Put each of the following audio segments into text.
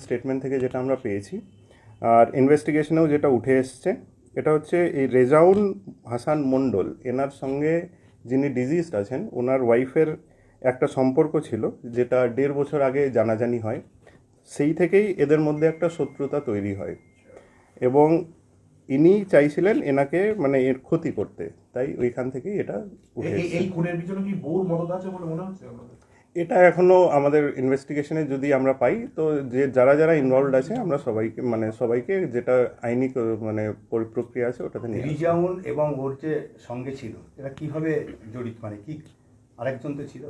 Statement থেকে যেটা আমরা পেয়েছি আর ইনভেস্টিগেশনেও যেটা উঠে এসছে, এটা হচ্ছে এই রেজাউল হাসান মণ্ডল, এনার সঙ্গে যিনি ডিজিজড আছেন ওনার ওয়াইফের একটা সম্পর্ক ছিল, যেটা 1.5 বছর আগে জানাজানি হয়। সেই থেকেই এদের মধ্যে একটা শত্রুতা তৈরি হয় এবং ইনি চাইছিলেন এনাকে মানে এর ক্ষতি করতে, তাই ওইখান থেকেই এটা উঠে এসেছে। এই খুনের পিছনে কি বউর মদত আছে বলে মনে হচ্ছে আমাদের? এটা এখনো আমাদের ইনভেস্টিগেশনে যদি আমরা পাই, তো যে যারা যারা ইনভলভড আছে আমরা সবাইকে যেটা আইনি মানে প্রক্রিয়া আছে ওটাতে নিয়ে আসবো। রিজাউল এবং ওর যে সঙ্গে ছিল এরা কিভাবে জড়িত, মানে কি আরেকজন তো ছিল?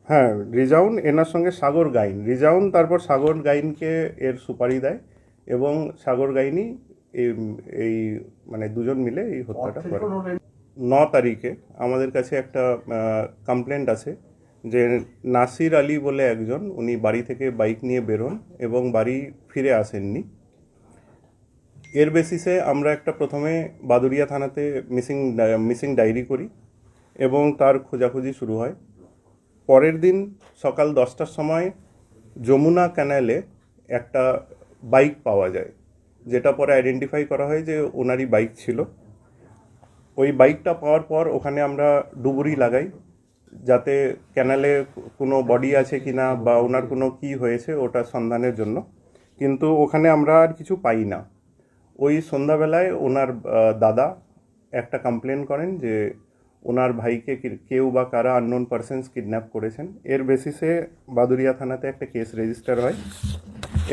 হ্যাঁ, রিজাউন এনার সঙ্গে সাগর গাইন, রিজাউন তারপর সাগর গাইনকে এর সুপারি দেয় এবং সাগর গাইনই এই মানে দুজন মিলে এই হত্যাটা করে। 9 তারিখে আমাদের কাছে একটা কমপ্লেন্ট আছে যে নাসির আলী বলে একজন, উনি বাড়ি থেকে বাইক নিয়ে বেরোন এবং বাড়ি ফিরে আসেননি। এর বেসিসে আমরা একটা প্রথমে বাদুড়িয়া থানাতে মিসিং ডায়েরি করি এবং তার খোঁজাখুঁজি শুরু হয়। পরের দিন সকাল 10টার সময় যমুনা ক্যানালে একটা বাইক পাওয়া যায়, যেটা পরে আইডেন্টিফাই করা হয় যে ওনারই বাইক ছিল। ওই বাইকটা পাওয়ার পর ওখানে আমরা ডুবুরি লাগাই, যাতে ক্যানালে কোনো বডি আছে কি না বা ওনার কোনো কি হয়েছে ওটা সন্ধানের জন্য, কিন্তু ওখানে আমরা আর কিছু পাই না। ওই সন্ধ্যাবেলায় ওনার দাদা একটা কমপ্লেন করেন যে ওনার ভাইকে কেউ বা কারা আননোন পারসনস কিডন্যাপ করেছেন। এর বেসিসে বাদুড়িয়া থানাতে একটা কেস রেজিস্টার হয়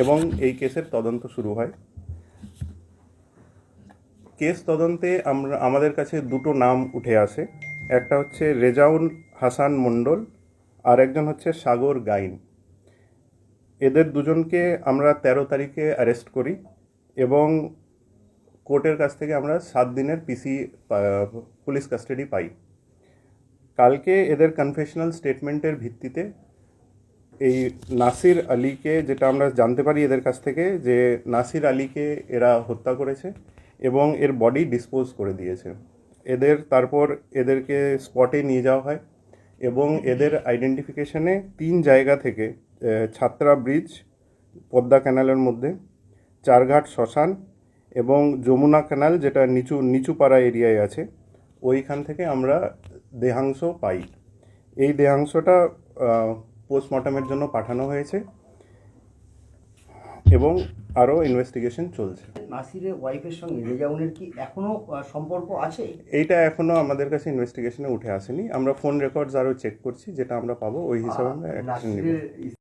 এবং এই কেসের তদন্ত শুরু হয়। কেস তদন্তে আমাদের কাছে দুটো নাম উঠে আসে, একটা হচ্ছে রেজাউল হাসান মণ্ডল আর একজন হচ্ছে সাগর গাইন। এদের দুজনকে আমরা 13 তারিখে অ্যারেস্ট করি এবং কোর্টের কাছ থেকে আমরা 7 দিনের পিসি পুলিশ কাস্টাডি পাই। কালকে এদের কনফেশনাল স্টেটমেন্টের ভিত্তিতে এই নাসির আলীকে, যেটা আমরা জানতে পারি এদের কাছ থেকে, যে নাসির আলীকে এরা হত্যা করেছে এবং এর বডি ডিসপোজ করে দিয়েছে। তারপর এদেরকে স্পটে নিয়ে যাওয়া হয় এবং এদের আইডেন্টিফিকেশনে 3 জায়গা থেকে, ছাত্রা ব্রিজ পদ্মা ক্যানালের মধ্যে, চারঘাট শ্মশান এবং যমুনা ক্যানাল যেটা নিচুপাড়া এরিয়ায় আছে, ওইখান থেকে আমরা দেহাংশ পাই। এই দেহাংশটা পোস্টমর্টমের জন্য পাঠানো হয়েছে এবং আরও ইনভেস্টিগেশন চলছে। নাসিরের ওয়াইফের সঙ্গে রেজাউলের কি এখনো সম্পর্ক আছে? এইটা এখনও আমাদের কাছে ইনভেস্টিগেশনে উঠে আসেনি। আমরা ফোন রেকর্ডস আরও চেক করছি, যেটা আমরা পাবো ওই হিসাবে আমরা অ্যাকশন নিব।